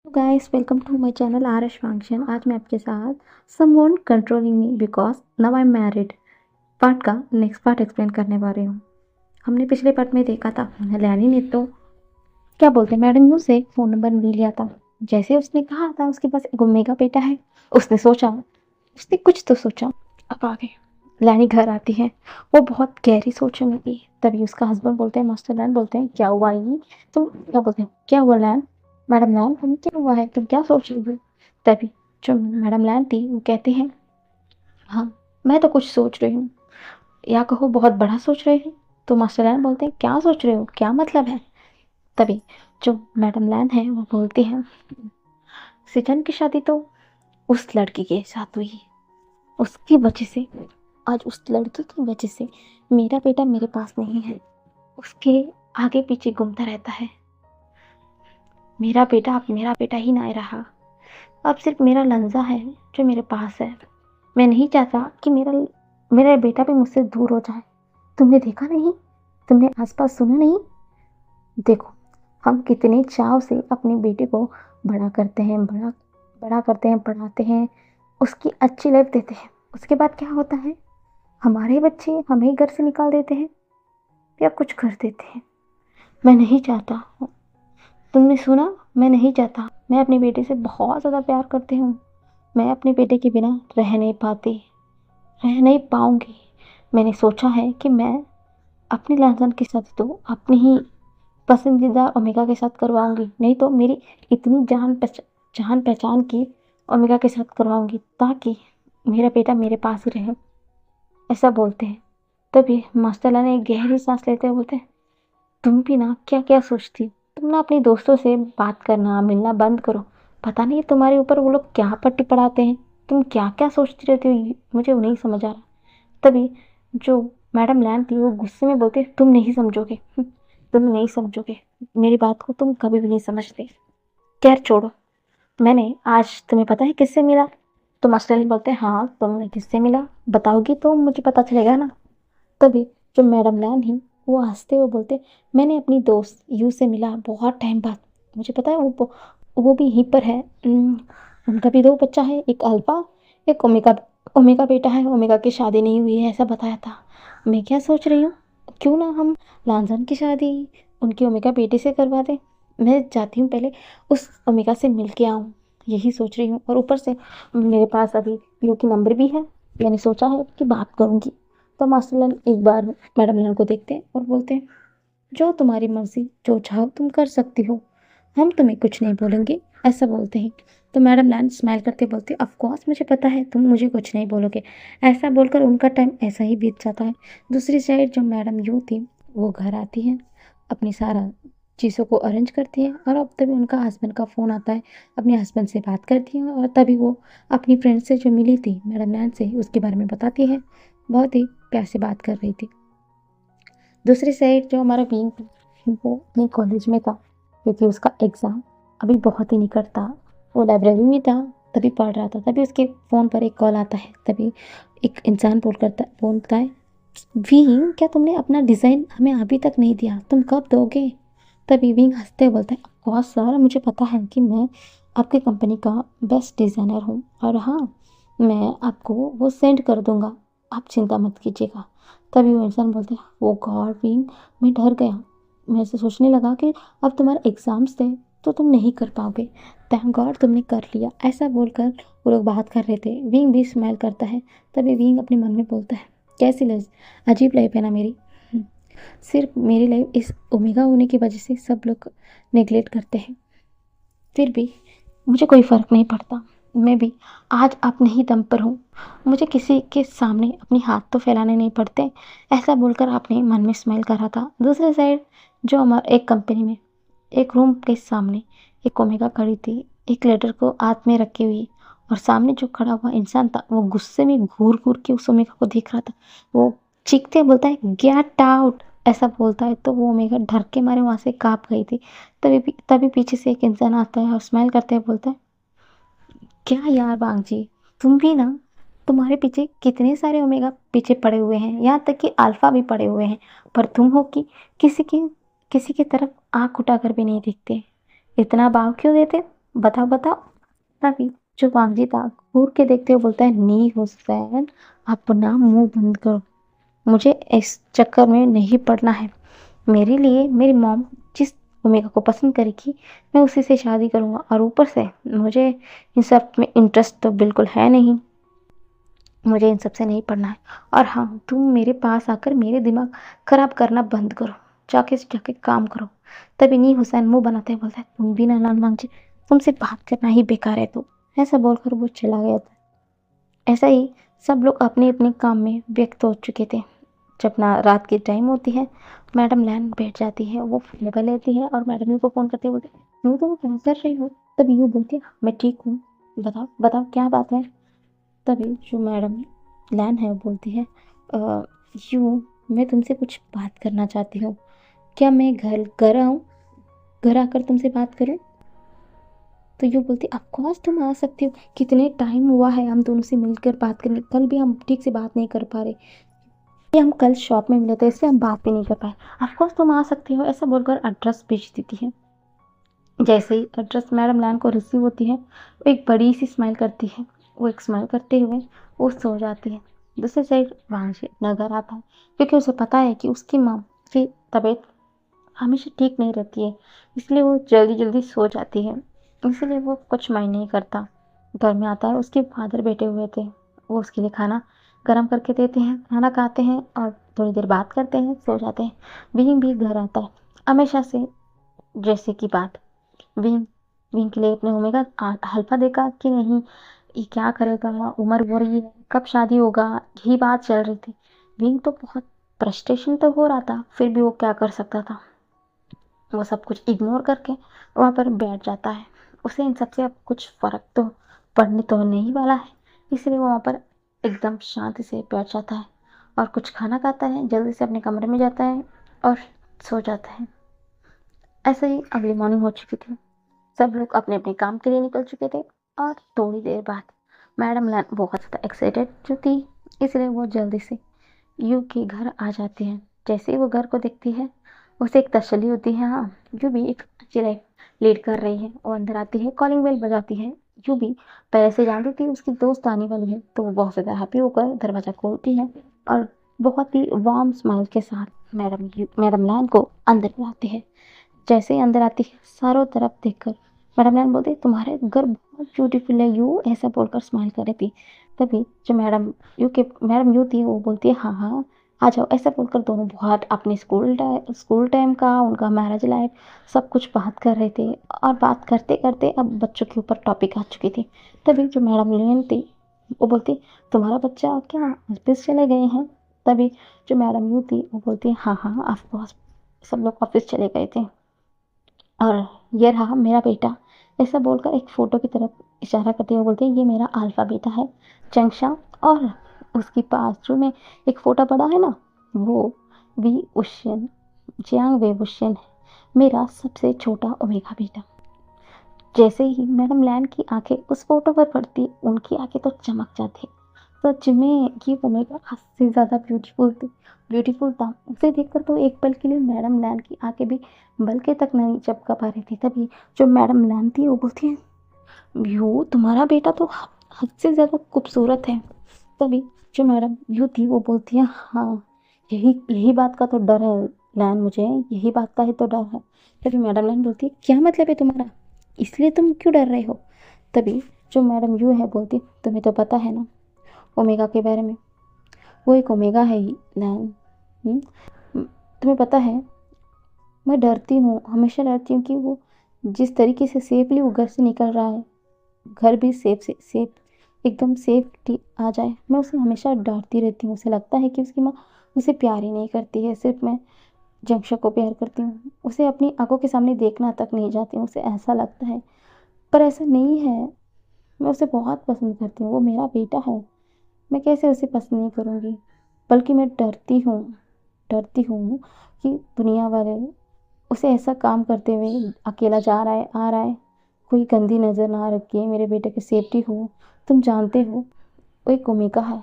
Guys welcome to my channel R S function. आज मैं आपके साथ someone controlling me because now I am married part का next part explain करने वाली हूँ। हमने पिछले पार्ट में देखा था लैनी ने तो क्या बोलते हैं मैडम से फ़ोन नंबर ले लिया था। जैसे उसने कहा था उसके पास एक ओमेगा बेटा है, उसने कुछ तो सोचा। अब आगे लैनी घर आती है, वो बहुत गहरी सोच में थी। तभी उसका हस्बैंड बोलते हैं, मास्टर लैन बोलते हैं, क्या हुआ ये? तुम क्या बोलते हैं, क्या हुआ लैन? मैडम लैन तुम्हें क्या हुआ है, तुम क्या सोच रही हो? तभी जो मैडम लैन थी वो कहती हैं, हाँ मैं तो कुछ सोच रही हूँ, या कहो बहुत बड़ा सोच रही हूँ। तो मास्टर लैन बोलते हैं, क्या सोच रहे हो, क्या मतलब है? तभी जो मैडम लैन है वो बोलती है, सिजन की शादी तो उस लड़की के साथ हुई, उसकी वजह से आज उस लड़की की वजह से मेरा बेटा मेरे पास नहीं है, उसके आगे पीछे घूमता रहता है। मेरा बेटा अब मेरा बेटा ही ना रहा, अब सिर्फ मेरा लंजा है जो मेरे पास है। मैं नहीं चाहता कि मेरा बेटा भी मुझसे दूर हो जाए। तुमने देखा नहीं, तुमने आसपास सुना नहीं? देखो हम कितने चाव से अपने बेटे को बड़ा करते हैं, बड़ा करते हैं, पढ़ाते हैं, उसकी अच्छी लाइफ देते हैं। उसके बाद क्या होता है, हमारे बच्चे हमें घर से निकाल देते हैं या कुछ कर देते हैं। मैं नहीं चाहता, तुमने सुना, मैं नहीं चाहता। मैं अपने बेटे से बहुत ज़्यादा प्यार करती हूँ। मैं अपने बेटे के बिना रह नहीं पाती, रह नहीं पाऊँगी। मैंने सोचा है कि मैं अपने लहसुन की शादी तो अपनी ही पसंदीदा ओमेगा के साथ करवाऊँगी, नहीं तो मेरी इतनी जान पहचान की ओमेगा के साथ करवाऊँगी ताकि मेरा बेटा मेरे पास ही रहे, ऐसा बोलते हैं। तभी मास्टर ने एक गहरी सांस लेते हुए बोलते हैं, तुम भी ना क्या क्या सोचती हो? तुम ना अपने दोस्तों से बात करना मिलना बंद करो। पता नहीं तुम्हारे ऊपर वो लोग क्या पट्टी पढ़ाते हैं, तुम क्या क्या सोचती रहती हो, मुझे वो नहीं समझ आ रहा। तभी जो मैडम लैन थी वो गुस्से में बोलती, तुम नहीं समझोगे, तुम नहीं समझोगे, मेरी बात को तुम कभी भी नहीं समझते। खैर छोड़ो, मैंने आज तुम्हें पता है किससे मिला? तो मास्टर बोलते हैं, हाँ तुमने किससे मिला, बताओगी तो मुझे पता चलेगा ना। तभी जो मैडम लैन ही वो हंसते हुए बोलते, मैंने अपनी दोस्त यू से मिला बहुत टाइम बाद। मुझे पता है वो भी यहीं पर है। उनका भी दो बच्चा है, एक अल्फा, एक ओमेगा। ओमेगा बेटा है, ओमेगा की शादी नहीं हुई है ऐसा बताया था। मैं क्या सोच रही हूँ, क्यों ना हम लांजन की शादी उनके ओमेगा बेटे से करवा दें। मैं चाहती हूँ पहले उस ओमेगा से मिल के आऊँ, यही सोच रही हूँ। और ऊपर से मेरे पास अभी यू की नंबर भी है, मैंने सोचा है कि बात करूँगी। तो मास्टर लाल एक बार मैडम लाल को देखते हैं और बोलते हैं, जो तुम्हारी मर्जी, जो चाहो तुम कर सकती हो, हम तुम्हें कुछ नहीं बोलेंगे, ऐसा बोलते हैं। तो मैडम लैन स्माइल करते बोलते, ऑफ कोर्स मुझे पता है तुम मुझे कुछ नहीं बोलोगे। ऐसा बोलकर उनका टाइम ऐसा ही बीत जाता है। दूसरी साइड जो मैडम यू थी वो घर आती है, अपनी सारा चीज़ों को अरेंज करती है। और अब तभी उनका हस्बैंड का फ़ोन आता है, अपने हस्बैंड से बात करती है। और तभी वो अपनी फ्रेंड से जो मिली थी मैडम लैन से, उसके बारे में बताती है। बहुत ही प्यार से बात कर रही थी। दूसरी साइड जो हमारा विंग वो अपने कॉलेज में था, क्योंकि उसका एग्ज़ाम अभी बहुत ही निकट था। वो लाइब्रेरी में था, तभी पढ़ रहा था। तभी उसके फ़ोन पर एक कॉल आता है। तभी एक इंसान बोलता है, विंग क्या तुमने अपना डिज़ाइन हमें अभी तक नहीं दिया, तुम कब दोगे? तभी विंग हंसते हुए बोलता है, ऑफकोर्स सर, मुझे पता है कि मैं आपकी कंपनी का बेस्ट डिज़ाइनर हूँ, और हाँ मैं आपको वो सेंड कर दूँगा, आप चिंता मत कीजिएगा। तभी वो इंसान बोलते हैं, ओ गॉड विंग, मैं डर गया। मैं ऐसे सोचने लगा कि अब तुम्हारे एग्ज़ाम्स थे तो तुम नहीं कर पाओगे, थैंक गॉड तुमने कर लिया। ऐसा बोलकर वो लोग बात कर रहे थे। विंग भी स्माइल करता है। तभी विंग अपने मन में बोलता है, कैसी लाइफ, अजीब लाइफ है ना मेरी। सिर्फ मेरी लाइफ इस ओमेगा होने की वजह से सब लोग नेगलेक्ट करते हैं, फिर भी मुझे कोई फ़र्क नहीं पड़ता। मैं भी आज अपने ही दम पर हूँ, मुझे किसी के सामने अपने हाथ तो फैलाने नहीं पड़ते। ऐसा बोलकर अपने मन में स्माइल कर रहा था। दूसरी साइड जो हमारे एक कंपनी में एक रूम के सामने एक ओमेगा खड़ी थी, एक लेटर को हाथ में रखी हुई। और सामने जो खड़ा हुआ इंसान था वो गुस्से में घूर घूर के उस ओमेगा को देख रहा था। वो चीखते बोलता है, गेट आउट, ऐसा बोलता है। तो वो ओमेगा डर के मारे वहाँ से काँप गई थी। तभी पीछे से एक इंसान आता है और स्माइल करते हुए बोलता है, क्या यार बांग जी, तुम भी ना, तुम्हारे पीछे कितने सारे ओमेगा पीछे पड़े हुए हैं, यहाँ तक कि अल्फा भी पड़े हुए हैं, पर तुम हो कि किसी की तरफ आँख उठाकर भी नहीं देखते। इतना भाव क्यों देते? बताओ बताओ। तभी जो वांगजी था घूर के देखते हुए बोलता है, नी हुसैन, अपना मुंह बंद करो, मुझे इस चक्कर में नहीं पड़ना है। मेरे लिए मेरी मॉम जिस ओमेगा को पसंद करेगी मैं उसी से शादी करूंगा, और ऊपर से मुझे इन सब में इंटरेस्ट तो बिल्कुल है नहीं, मुझे इन सब से नहीं पढ़ना है। और हाँ, तुम मेरे पास आकर मेरे दिमाग खराब करना बंद करो, जाके से जाके काम करो। तभी नी हुसैन मुंह बनाते ही बोलता है, तुम भी ना लाल मांगची, तुमसे बात करना ही बेकार है। तो ऐसा बोलकर वो चला गया था। ऐसा ही सब लोग अपने अपने काम में व्यस्त हो चुके थे। जब ना रात की टाइम होती है, मैडम लैन बैठ जाती है, वो मोबाइल लेती है और मैडम यू को फ़ोन करते बोलते, यूँ तो क्या कर रही हो? तभी यूँ बोलती है, मैं ठीक हूँ, बताओ बताओ क्या बात है। तभी जो मैडम लैन है वो बोलती है, "अ, यूँ मैं तुमसे कुछ बात करना चाहती हूँ, क्या मैं घर घर आऊँ, घर आकर तुमसे बात करूँ?" तो यूँ बोलती, ऑफ कोर्स तुम आ सकती हो, कितने टाइम हुआ है हम दोनों से मिलकर बात करने, कल भी हम ठीक से बात नहीं कर पा रहे, ये हम कल शॉप में मिले थे इसलिए हम बात भी नहीं कर पाए। ऑफ कोर्स तुम आ सकती हो, ऐसा बोलकर एड्रेस भेज देती है। जैसे ही एड्रेस मैडम लैन को रिसीव होती है, वो एक बड़ी सी स्माइल करती है, वो एक स्माइल करते हुए वो सो जाती है। दूसरी साइड वांशी अपना घर आता है, क्योंकि उसे पता है कि उसकी माँ की तबीयत हमेशा ठीक नहीं रहती है, इसलिए वो जल्दी जल्दी सो जाती है, इसलिए वो कुछ माइंड नहीं करता। घर में आता है, उसके फादर बैठे हुए थे, वो उसके लिए खाना गर्म करके देते हैं, खाना खाते हैं और थोड़ी देर बात करते हैं, सो जाते हैं। विंग भी घर आता है हमेशा से, जैसे की बात, विंग विंग के लिए अपने ओमेगा हल्फा देखा कि नहीं, ये क्या करेगा, उम्र हो रही है, कब शादी होगा, यही बात चल रही थी। विंग तो बहुत फ्रस्ट्रेशन तो हो रहा था, फिर भी वो क्या कर सकता था, वो सब कुछ इग्नोर करके वहाँ पर बैठ जाता है। उसे इन सबसे अब कुछ फ़र्क तो पड़ने तो नहीं वाला है, इसलिए वो वहाँ पर एकदम शांति से बैठ जाता है और कुछ खाना खाता है, जल्दी से अपने कमरे में जाता है और सो जाता है। ऐसे ही अगली मॉर्निंग हो चुकी थी, सब लोग अपने अपने काम के लिए निकल चुके थे, और थोड़ी देर बाद मैडम लैन बहुत ज़्यादा एक्साइटेड जो थी, इसलिए वो जल्दी से यू के घर आ जाती है। जैसे ही वो घर को देखती है, उसे एक तसल्ली होती है, हाँ यू भी एक अच्छी लाइफ लीड कर रही है। वो अंदर आती है, कॉलिंग बेल बजाती है। यू भी पहले से जानती थी उसकी दोस्त आने वाली है, तो वो बहुत ज़्यादा हैप्पी होकर दरवाज़ा खोलती है और बहुत ही वार्म स्माइल के साथ मैडम लैन को अंदर बुलाती है। जैसे ही अंदर आती है, चारों तरफ देखकर मैडम लैन बोलती है, तुम्हारे घर बहुत ब्यूटीफुल है यू, ऐसा बोलकर स्माइल कर रही थी। तभी जो मैडम यू थी वो बोलती है, हाँ हाँ आ जाओ, ऐसा बोलकर दोनों बहुत अपने स्कूल टाइम का, उनका मैरिज लाइफ सब कुछ बात कर रहे थे। और बात करते करते अब बच्चों के ऊपर टॉपिक आ चुकी थी। तभी जो मैडम लियन थी वो बोलती, तुम्हारा बच्चा क्या ऑफिस चले गए हैं? तभी जो मैडम यू थी वो बोलती, हाँ हाँ ऑफ कोर्स, सब लोग ऑफिस चले गए थे, और ये रहा मेरा बेटा। ऐसा बोलकर एक फ़ोटो की तरफ इशारा करते हुए बोलते हैं, ये मेरा अल्फ़ा बेटा है चंक्षा, और उसके पास जो में एक फ़ोटो पड़ा है ना, वो वी उशन, जियांग वे उशन है, मेरा सबसे छोटा ओमेगा बेटा। जैसे ही मैडम लैन की आंखें उस फोटो पर पड़ती, उनकी आंखें तो चमक जाती। सच में ये ओमेगा हद से ज़्यादा ब्यूटीफुल था। उसे देखकर तो एक पल के लिए मैडम लैन की आंखें भी बल्कि तक नहीं चमका पा रही थी। तभी जो मैडम लैन थी वो बोलती है, यू तुम्हारा बेटा तो हद से ज़्यादा खूबसूरत है। तभी जो मैडम यू थी वो बोलती है, हाँ यही यही बात का तो डर है लैन, मुझे यही बात का ही तो डर है। तभी मैडम लैन बोलती है, क्या मतलब है तुम्हारा, इसलिए तुम क्यों डर रहे हो? तभी जो मैडम यू है बोलती, तुम्हें तो पता है ना ओमेगा के बारे में, वो एक ओमेगा है ही लैन। हम्म, तुम्हें पता है, मैं डरती हूँ, हमेशा डरती हूँ कि वो जिस तरीके से सेफली वो घर से निकल रहा है, घर भी सेफ एकदम सेफ्टी आ जाए, मैं उसे हमेशा डांटती रहती हूँ। उसे लगता है कि उसकी माँ उसे प्यार ही नहीं करती है, सिर्फ मैं जंक्शन को प्यार करती हूँ, उसे अपनी आंखों के सामने देखना तक नहीं चाहती हूँ, उसे ऐसा लगता है। पर ऐसा नहीं है, मैं उसे बहुत पसंद करती हूँ, वो मेरा बेटा है, मैं कैसे उसे पसंद नहीं करूँगी? बल्कि मैं डरती हूँ कि दुनिया वाले उसे ऐसा काम करते हुए, अकेला जा रहा है आ रहा है, कोई गंदी नज़र ना रखिए, मेरे बेटे की सेफ्टी हो। तुम जानते हो वो एक ओमेगा है,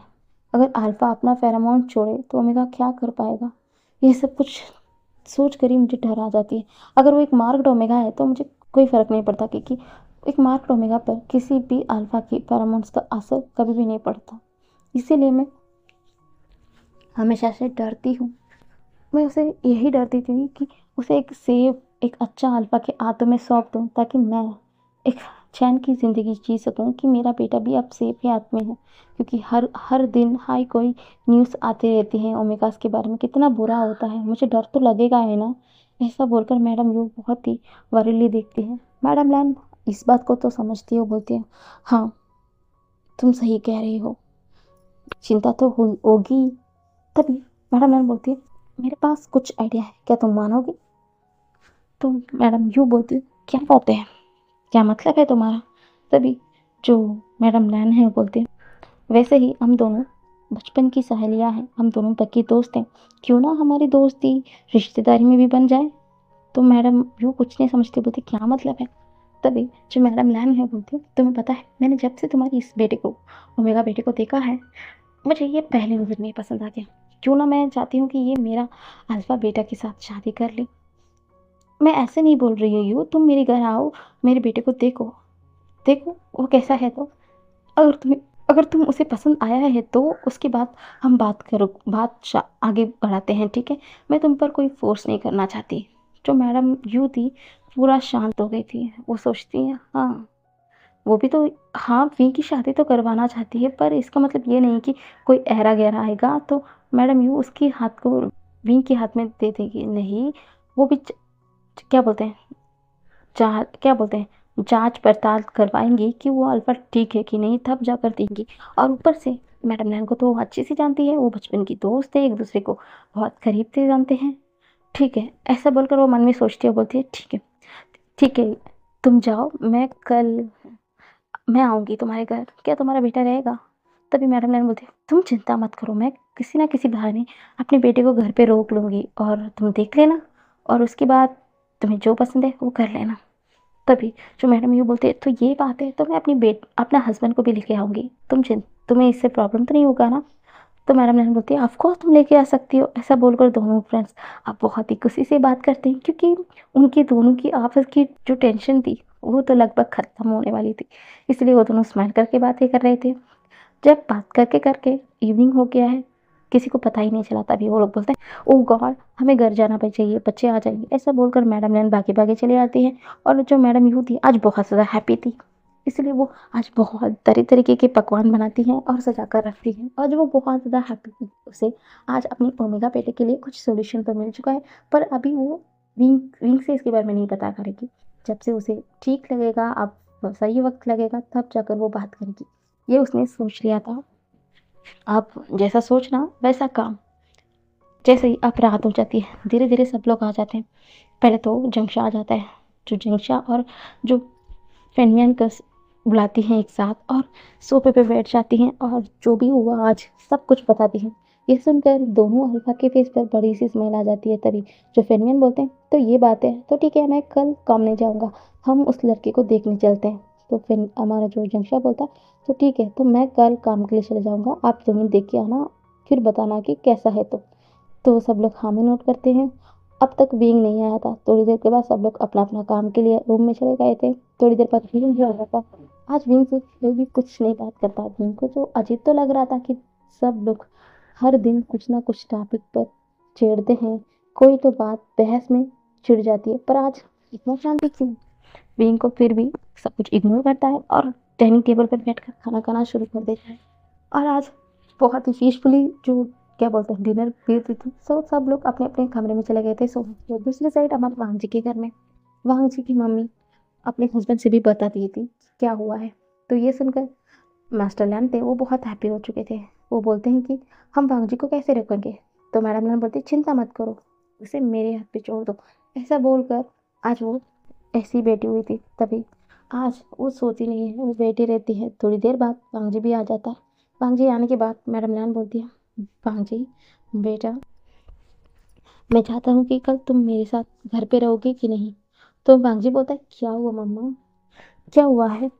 अगर अल्फा अपना फेरोमोन छोड़े तो ओमेगा क्या कर पाएगा? ये सब कुछ सोच कर ही मुझे डर आ जाती है। अगर वो एक मार्क्ड ओमेगा है तो मुझे कोई फ़र्क नहीं पड़ता, क्योंकि एक मार्क ओमेगा पर किसी भी अल्फा की फेरोमोन्स का असर कभी भी नहीं पड़ता। इसीलिए मैं हमेशा से डरती हूँ। मैं उसे यही डरती थी कि उसे एक सेफ, एक अच्छा अल्फा के हाथों में सौंप दूँ, ताकि मैं एक चैन की ज़िंदगी जी सकूँ कि मेरा बेटा भी अब सेफ के हाथ में है। क्योंकि हर हर दिन हाई कोई न्यूज़ आती रहती है ओमेगास के बारे में, कितना बुरा होता है, मुझे डर तो लगेगा है ना। ऐसा बोलकर मैडम यू बहुत ही वरीली देखती है। मैडम लैन इस बात को तो समझती हो, बोलती है, हाँ तुम सही कह रही हो, चिंता तो होगी। तभी मैडम लैन बोलती है, मेरे पास कुछ आइडिया है, क्या तुम मानोगी? तो मैडम यू बोलती है, क्या बातें हैं, क्या मतलब है तुम्हारा? तभी जो मैडम लैन है वो बोलती है, वैसे ही हम दोनों बचपन की सहेलियां हैं, हम दोनों पक्की दोस्त हैं, क्यों ना हमारी दोस्ती रिश्तेदारी में भी बन जाए। तो मैडम यू कुछ नहीं समझती, बोलती क्या मतलब है? तभी जो मैडम लैन है बोलती है, तुम्हें पता है मैंने जब से तुम्हारी इस बेटे को, ओमेगा बेटे को देखा है, मुझे ये पहली नज़र में ही पसंद आ गया। क्यों ना मैं चाहती हूँ कि ये मेरा अल्फा बेटा के साथ शादी कर ले। मैं ऐसे नहीं बोल रही हूँ यू, तुम मेरे घर आओ, मेरे बेटे को देखो, देखो वो कैसा है। तो अगर तुम्हें, अगर तुम उसे पसंद आया है तो उसके बाद हम बात करो, आगे बढ़ाते हैं, ठीक है? मैं तुम पर कोई फोर्स नहीं करना चाहती। जो मैडम यू थी पूरा शांत हो गई थी। वो सोचती है, हाँ वो भी तो, हाँ वी की शादी तो करवाना चाहती है, पर इसका मतलब ये नहीं कि कोई ऐरा गहरा आएगा तो मैडम यू उसके हाथ को वी के हाथ में दे देगी। नहीं, वो भी क्या बोलते हैं, क्या बोलते हैं, जांच पड़ताल करवाएंगी कि वो अल्फा ठीक है कि नहीं, तब जाकर देंगी। और ऊपर से मैडम नैन को तो वो अच्छी सी जानती है, वो बचपन की दोस्त है, एक दूसरे को बहुत करीब से जानते हैं। ठीक है, ऐसा बोलकर वो मन में सोचती है, बोलती है ठीक है, ठीक है, तुम जाओ, मैं आऊँगी तुम्हारे घर, क्या तुम्हारा बेटा रहेगा? तभी मैडम नैन बोलती है, तुम चिंता मत करो, मैं किसी ना किसी बहाने अपने बेटे को घर पे रोक लूँगी और तुम देख लेना, और उसके बाद तुम्हें जो पसंद है वो कर लेना। तभी जो मैडम ये बोलते हैं, तो ये बात है तो मैं अपना हस्बैंड को भी लेके आऊँगी, तुम्हें इससे प्रॉब्लम तो नहीं होगा ना? तो मैडम नैन बोलती है, ऑफ कोर्स तुम लेके आ सकती हो। ऐसा बोलकर दोनों फ्रेंड्स अब बहुत ही खुशी से बात करते हैं, क्योंकि उनकी दोनों की आपस की जो टेंशन थी वो तो लगभग ख़त्म होने वाली थी। इसलिए वो दोनों स्माइल करके बातें कर रहे थे। जब बात करके करके इवनिंग हो गया है, किसी को पता ही नहीं चला, तभी वो लोग बोलते हैं, ओह गॉड हमें घर जाना चाहिए, बच्चे आ जाएंगे। ऐसा बोलकर मैडम नैन भागे भागे चले आती है। और जो मैडम यू थी आज बहुत ज़्यादा हैप्पी थी, इसलिए वो आज बहुत तरह तरीके के पकवान बनाती हैं और सजा कर रखती हैं। और जो वो बहुत ज़्यादा हैप्पी थी, उसे आज अपनी ओमेगा बेटे के लिए कुछ सोल्यूशन तो मिल चुका है, पर अभी वो विंग विंग से इसके बारे में नहीं पता करेगी। जब से उसे ठीक लगेगा, अब सही वक्त लगेगा, तब जाकर वो बात करेगी। ये उसने सोच लिया था। आप जैसा सोचना वैसा काम। जैसे ही अब रात हो जाती है, धीरे धीरे सब लोग आ जाते हैं। पहले तो जंक्शा आ जाता है। जो जंक्शा और जो फेनियन को बुलाती हैं एक साथ और सोफे पे बैठ जाती हैं और जो भी हुआ आज सब कुछ बताती हैं। ये सुनकर दोनों अल्फा के फेस पर बड़ी सी स्माइल आ जाती है। तभी जो फेनियन बोलते हैं, तो ये बात है, तो ठीक है मैं कल काम नहीं जाऊँगा, हम उस लड़के को देखने चलते हैं। तो फिर हमारा जो जंक्शा बोलता है, तो ठीक है, तो मैं कल काम के लिए चले जाऊँगा, आप दोनों देख के आना, फिर बताना कि कैसा है। तो सब लोग हाँ में नोट करते हैं। अब तक विंग नहीं आया था। थोड़ी देर के बाद सब लोग अपना अपना काम के लिए रूम में चले गए थे। थोड़ी देर बाद विंग भी आ गया था। आज विंग से कोई भी कुछ नहीं बात करता। विंग को जो अजीब तो लग रहा था कि सब लोग हर दिन कुछ ना कुछ टॉपिक पर छेड़ते हैं, कोई तो बात बहस में छिड़ जाती है, पर आज इतना शांति क्यों? विंग को फिर भी सब कुछ इग्नोर करता है और डाइनिंग टेबल पर बैठकर खाना खाना शुरू कर देता है। और आज बहुत ही पीसफुली जो क्या बोलते हैं डिनर भी हुई थी। सब लोग अपने अपने कमरे में चले गए थे। तो दूसरी साइड हमारे वांग जी के घर में वांग जी की मम्मी अपने हस्बैंड से भी बता दी थी क्या हुआ है। तो ये सुनकर मास्टर लैन थे वो बहुत हैप्पी हो चुके थे। वो बोलते हैं कि हम वांग जी को कैसे रोकेंगे। तो मैडम लैन बोलती चिंता मत करो, उसे मेरे हाथ पे छोड़ दो। ऐसा बोलकर आज वो ऐसी बैठी हुई थी। तभी आज वो सोती नहीं है, वो बैठी रहती है। थोड़ी देर बाद वांग जी भी आ जाता है। वांग जी आने के बाद मैडम लैन बोलती है, वांग जी बेटा, मैं चाहता हूँ कि कल तुम मेरे साथ घर पे रहोगे कि नहीं। तो वांग जी बोलता है, क्या हुआ मम्मा, क्या हुआ है?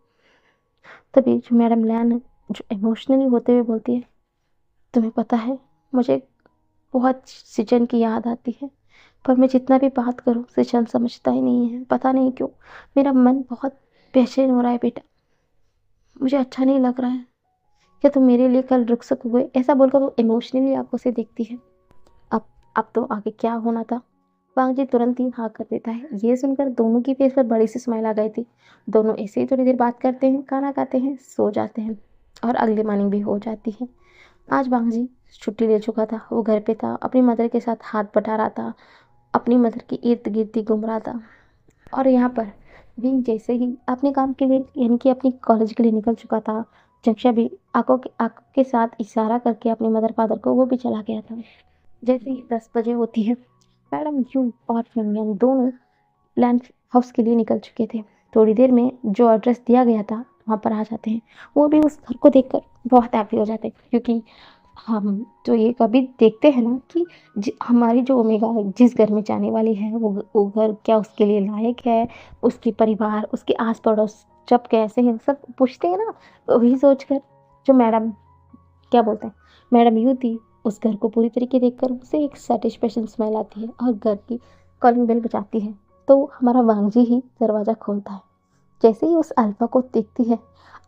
तभी जो मैडम लैन जो इमोशनली होते हुए बोलती है, तुम्हें पता है मुझे बहुत सिचन की याद आती है, पर मैं जितना भी बात करूँ सिचन समझता ही नहीं है। पता नहीं क्यों मेरा मन बहुत बेचैन हो रहा है बेटा, मुझे अच्छा नहीं लग रहा है, क्या तुम मेरे लिए कल रुक सकोगे? ऐसा बोलकर वो इमोशनली आंखों से देखती है। अब अब तो आगे क्या होना था। वांग जी तुरंत ही हाँ कर देता है। ये सुनकर दोनों की फेस पर बड़ी सी स्माइल आ गई थी। दोनों ऐसे ही थोड़ी देर बात करते हैं, खाना खाते हैं, सो जाते हैं और अगली मॉर्निंग भी हो जाती है। आज वांग जी छुट्टी ले चुका था। वो घर पे था, अपनी मदर के साथ हाथ बटा रहा था, अपनी मदर के इर्द गिर्द ही घूम रहा था। और यहाँ पर विंग जैसे ही अपने काम के लिए यानी कि अपनी कॉलेज के लिए निकल चुका था, जंक्षा भी आंखों के साथ इशारा करके अपने मदर फादर को वो भी चला गया था। जैसे ही 10 बजे होती है, मैडम यू और फेमियन दोनों लैंड हाउस के लिए निकल चुके थे। थोड़ी देर में जो एड्रेस दिया गया था वहाँ पर आ जाते हैं। वो भी उस घर को देखकर बहुत हैप्पी हो जाते हैं, क्योंकि हम तो ये कभी देखते हैं ना कि हमारी जो ओमेगा जिस घर में जाने वाली है वो घर क्या उसके लिए लायक है, उसके परिवार, उसके आस पड़ोस सब कैसे हैं, सब पूछते हैं ना। तो वही सोचकर जो मैडम क्या बोलते हैं, मैडम यू थी, उस घर को पूरी तरीके देखकर उसे एक सेटिस्फेक्शन स्मेल आती है और घर की कॉलिंग बेल बजाती है। तो हमारा वांगजी ही दरवाज़ा खोलता है। जैसे ही उस अल्फा को देखती है,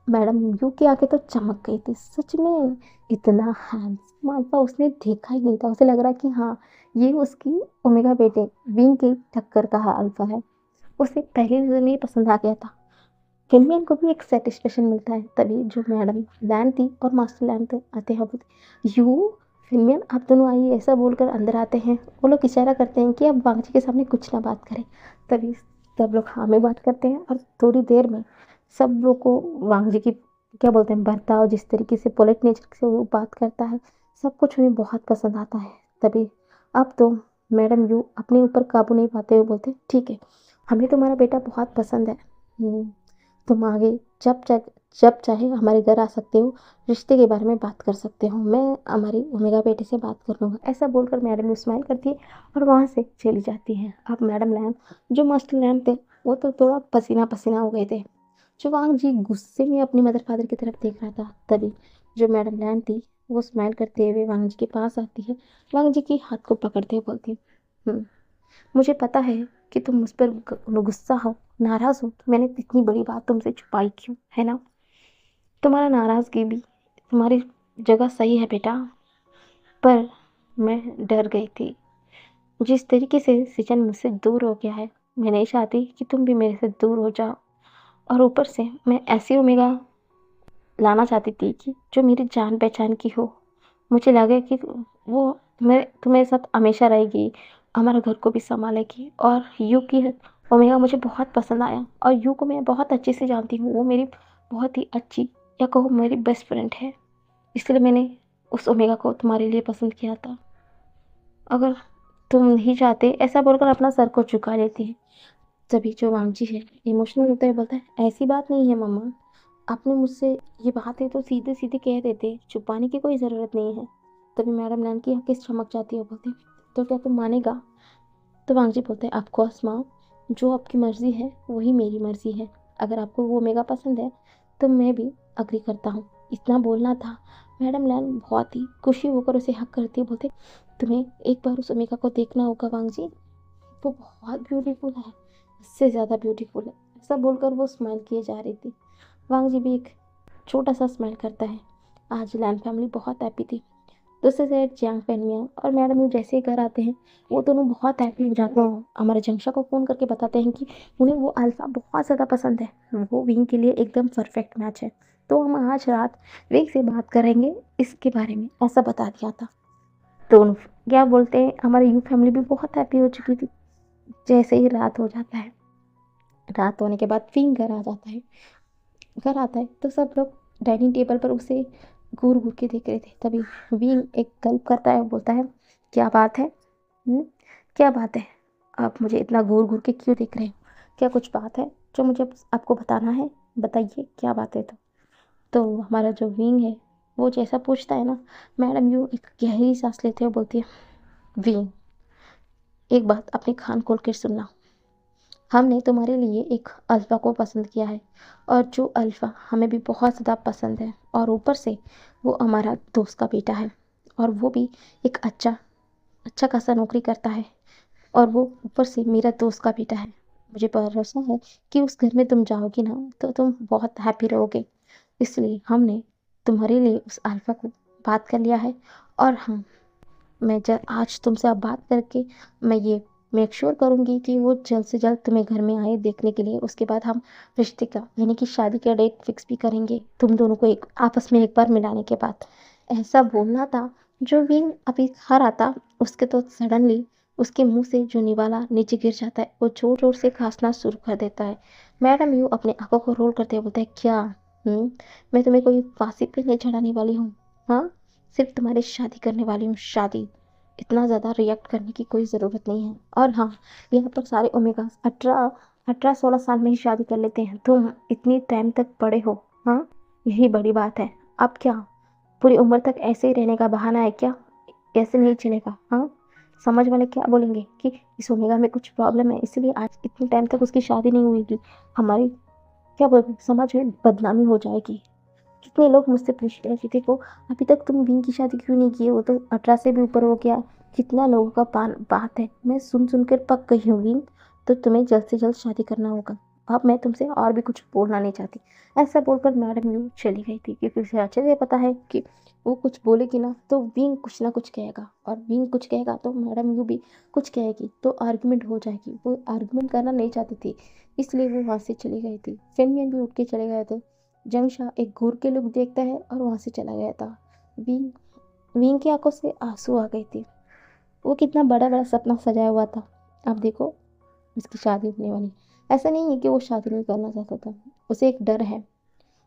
मैडम यू की आंखें तो चमक गई थी। सच में इतना हैंडसम अल्फा उसने देखा ही नहीं था। उसे लग रहा कि हाँ, ये उसकी ओमेगा बेटे विंग के टक्कर का अल्फा है। उसे पहली नज़र में ही पसंद आ गया था। फिल्मियन को भी एक सेटिस्फेक्शन मिलता है। तभी जो मैडम लैन थी और मास्टर लैन थे आते हैं, बोलते यू फिल्मियन आप दोनों आइए, ऐसा बोलकर अंदर आते हैं। वो लोग इशारा करते हैं कि अब वांगजी के सामने कुछ ना बात करें। तभी सब लोग हाँ में बात करते हैं और थोड़ी देर में सब लोग को वांगजी की क्या बोलते हैं बर्ताव, जिस तरीके से पोलाइट नेचर से वो बात करता है, सब कुछ उन्हें बहुत पसंद आता है। तभी अब तो मैडम यू अपने ऊपर काबू नहीं पाते हुए बोलते ठीक है, हमें तुम्हारा बेटा बहुत पसंद है। तुम आगे जब चाहे हमारे घर आ सकते हो, रिश्ते के बारे में बात कर सकते हो, मैं हमारी ओमेगा बेटे से बात कर लूँगा। ऐसा बोलकर मैडम ने स्माइल करती है और वहाँ से चली जाती है। अब मैडम लैन जो मास्टर लैन थे वो तो थोड़ा पसीना पसीना हो गए थे। जो वांग जी गुस्से में अपनी मदर फादर की तरफ देख रहा था, तभी जो मैडम लैन थी वो स्माइल करते हुए वांग जी के पास आती है। वांग जी के हाथ को पकड़ते हुए बोलती है मुझे पता है कि तुम मुझ पर गुस्सा हो, नाराज़ हो, तो मैंने इतनी बड़ी बात तुमसे छुपाई क्यों, है ना? तुम्हारा नाराज़गी भी तुम्हारी जगह सही है बेटा, पर मैं डर गई थी। जिस तरीके से सिजन मुझसे दूर हो गया है, मैं नहीं चाहती कि तुम भी मेरे से दूर हो जाओ। और ऊपर से मैं ऐसी ओमेगा लाना चाहती थी कि जो मेरी जान पहचान की हो। मुझे लगे कि वो मैं तुम्हारे साथ हमेशा रहेगी, हमारे घर को भी संभालेगी। और यू की ओमेगा मुझे बहुत पसंद आया और यू को मैं बहुत अच्छे से जानती हूँ। वो मेरी बहुत ही अच्छी या कहो मेरी बेस्ट फ्रेंड है। इसलिए मैंने उस ओमेगा को तुम्हारे लिए पसंद किया था। अगर तुम नहीं चाहते, ऐसा बोलकर अपना सर को झुका लेती है। तभी जो वांगजी है इमोशनल होता है, बोलता है ऐसी बात नहीं है मम्मा, आपने मुझसे ये बात है तो सीधे सीधे कह देते, छुपाने की कोई ज़रूरत नहीं है। तभी मैडम नैन की आंखें चमक जाती है, बोलते तो क्या तुम मानेगा? तो वांगजी बोलते हैं ऑफकोर्स माँ, जो आपकी मर्ज़ी है वही मेरी मर्ज़ी है। अगर आपको वो मेगा पसंद है तो मैं भी अग्री करता हूँ। इतना बोलना था। मैडम लैन बहुत ही खुशी होकर उसे हक करती है, बोलते तुम्हें एक बार उस ओमेगा को देखना होगा वांगजी, वो बहुत ब्यूटीफुल है, इससे ज़्यादा ब्यूटीफुल है। ऐसा बोलकर वो स्माइल किए जा रही थी। वांग जी भी एक छोटा सा स्माइल करता है। आज लैन फैमिली बहुत हैप्पी थी। दूसरी साइड जियांग फैनमियांग और मैडम यू जैसे ही घर आते हैं, वो दोनों बहुत हैप्पी हो जाते हैं। हमारे जंक्षा को फ़ोन करके बताते हैं कि उन्हें वो अल्फ़ा बहुत ज़्यादा पसंद है, वो विंग के लिए एकदम परफेक्ट मैच है। तो हम आज रात विंग से बात करेंगे इसके बारे में, ऐसा बता दिया था। तो क्या बोलते हैं, हमारी यू फैमिली भी बहुत हैप्पी हो चुकी थी। जैसे ही रात हो जाता है, रात होने के बाद विंग घर आ जाता है। घर आता है तो सब लोग डाइनिंग टेबल पर उसे घूर घूर के देख रहे थे। तभी विंग एक गल्प करता है, बोलता है क्या बात है? क्या बात है? आप मुझे इतना घूर घूर के क्यों देख रहे हो? क्या कुछ बात है जो मुझे आपको बताना है? बताइए क्या बात है। तो हमारा जो विंग है वो जैसा पूछता है ना, मैडम यू एक गहरी सांस लेते हुए बोलती है विंग, एक बात अपने कान खोल कर सुनना, हमने तुम्हारे लिए एक अल्फ़ा को पसंद किया है और जो अल्फ़ा हमें भी बहुत ज़्यादा पसंद है, और ऊपर से वो हमारा दोस्त का बेटा है और वो भी एक अच्छा अच्छा खासा नौकरी करता है, और वो ऊपर से मेरा दोस्त का बेटा है। मुझे भरोसा है कि उस घर में तुम जाओगी ना तो तुम बहुत हैप्पी रहोगे। इसलिए हमने तुम्हारे लिए उस अल्फा को बात कर लिया है। और हाँ, मैं आज तुमसे अब बात करके मैं ये मेक श्योर करूँगी कि वो जल्द से जल्द तुम्हें घर में आए देखने के लिए। उसके बाद हम रिश्ते का यानी कि शादी का डेट फिक्स भी करेंगे, तुम दोनों को एक आपस में एक बार मिलाने के बाद। ऐसा बोलना था। जो विंग अभी खा रहा था, उसके तो सडनली उसके मुंह से जो निवाला नीचे गिर जाता है, वो जोर जोर से खांसना शुरू कर देता है। मैडम यू अपने आंखों को रोल करते हुए बोलता है, क्या मैं तुम्हें कोई फांसी पे नहीं चढ़ाने वाली हूँ? हाँ, सिर्फ तुम्हारी शादी करने वाली हूँ, शादी। इतना ज़्यादा रिएक्ट करने की कोई ज़रूरत नहीं है। और हाँ, यहाँ पर सारे ओमेगा 18-16 साल में ही शादी कर लेते हैं। तुम इतनी टाइम तक पढ़े हो, हाँ, यही बड़ी बात है। अब क्या पूरी उम्र तक ऐसे ही रहने का बहाना है क्या? ऐसे नहीं चलेगा। हाँ, समझ वाले क्या बोलेंगे कि इस ओमेगा में कुछ प्रॉब्लम है, इसलिए आज इतने टाइम तक उसकी शादी नहीं हुई थी। हमारी क्या बोलते समाज में बदनामी हो जाएगी। कितने लोग मुझसे पूछते हैं कि देखो, अभी तक तुम विंग की शादी क्यों नहीं की? वो तो 18 से भी ऊपर हो गया। कितना लोगों का बात है, मैं सुन सुन कर पक गई हूँ विंग। तो तुम्हें जल्द से जल्द शादी करना होगा। अब मैं तुमसे और भी कुछ बोलना नहीं चाहती। ऐसा बोलकर मैडम यू चली गई थी, क्योंकि उसे अच्छे से पता है कि वो कुछ बोलेगी ना तो विंग कुछ ना कुछ कहेगा, और विंग कुछ कहेगा तो मैडम यू भी कुछ कहेगी, तो आर्गुमेंट हो जाएगी। वो आर्गुमेंट करना नहीं चाहती थी, इसलिए वो वहाँ से चली गई थी। फेमियन भी उठ के चले गए थे। जंगशाह एक घूर के लुक देखता है और वहां से चला गया था। विंग विंग की आंखों से आंसू आ गई थी। वो कितना बड़ा बड़ा सपना सजाया हुआ था। अब देखो, उसकी शादी होने वाली। ऐसा नहीं है कि वो शादी नहीं करना चाहता था। उसे एक डर है।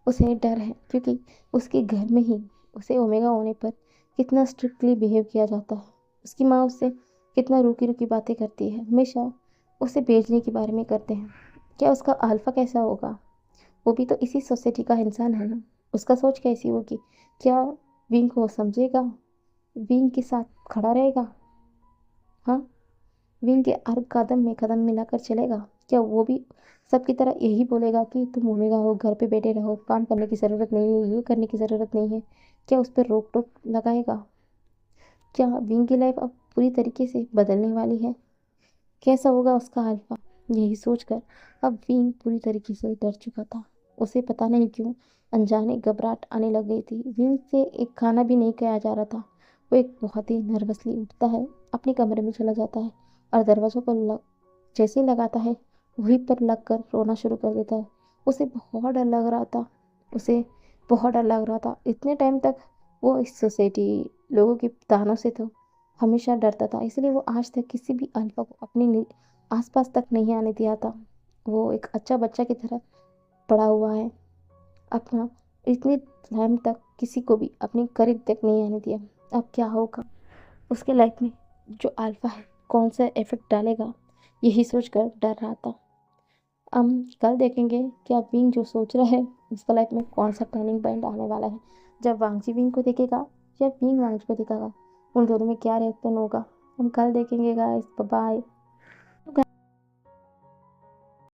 उसे एक डर है क्योंकि उसके घर में ही उसे ओमेगा होने पर कितना स्ट्रिक्टली बिहेव किया जाता है। उसकी माँ उससे कितना रूकी रूकी बातें करती है, हमेशा उसे भेजने के बारे में करते हैं। क्या उसका अल्फा कैसा होगा? वो भी तो इसी सोसाइटी का इंसान है ना। उसका सोच कैसी होगी? क्या विंग को समझेगा? विंग के साथ खड़ा रहेगा? हाँ, विंग के हर कदम में कदम मिलाकर चलेगा? क्या वो भी सबकी तरह यही बोलेगा कि तुम ओमेगा हो, घर पे बैठे रहो, काम करने की ज़रूरत नहीं है, ये करने की ज़रूरत नहीं है? क्या उस पर रोक टोक लगाएगा? क्या विंग की लाइफ अब पूरी तरीके से बदलने वाली है? कैसा होगा उसका अल्फा? यही सोचकर अब विंग पूरी तरीके से डर चुका था। उसे पता नहीं क्यों अनजाने घबराहट आने लग गई थी। विंग से एक खाना भी नहीं खाया जा रहा था। वो एक बहुत ही नर्वसली उठता है, अपने कमरे में चला जाता है और दरवाजों पर जैसे ही लगाता है, वहीं पर लग कर रोना शुरू कर देता है। उसे बहुत डर लग रहा था। उसे बहुत डर लग रहा था। इतने टाइम तक वो इस सोसाइटी लोगों के तानों से तो हमेशा डरता था, इसलिए वो आज तक किसी भी अल्फा को अपने आसपास तक नहीं आने दिया था। वो एक अच्छा बच्चा की तरह पड़ा हुआ है। अपना इतने टाइम तक किसी को भी अपने करीब तक नहीं आने दिया। अब क्या होगा उसके लाइफ में? जो अल्फा है कौन सा इफेक्ट डालेगा, यही सोचकर डर रहा था। हम कल देखेंगे क्या विंग जो सोच रहा है उसका लाइफ में कौन सा टर्निंग पॉइंट आने वाला है। जब वांगजी विंग को देखेगा या विंग वांगजी को देखेगा, उन दोनों में क्या रिएक्शन होगा, हम कल देखेंगे गाइस। बाय।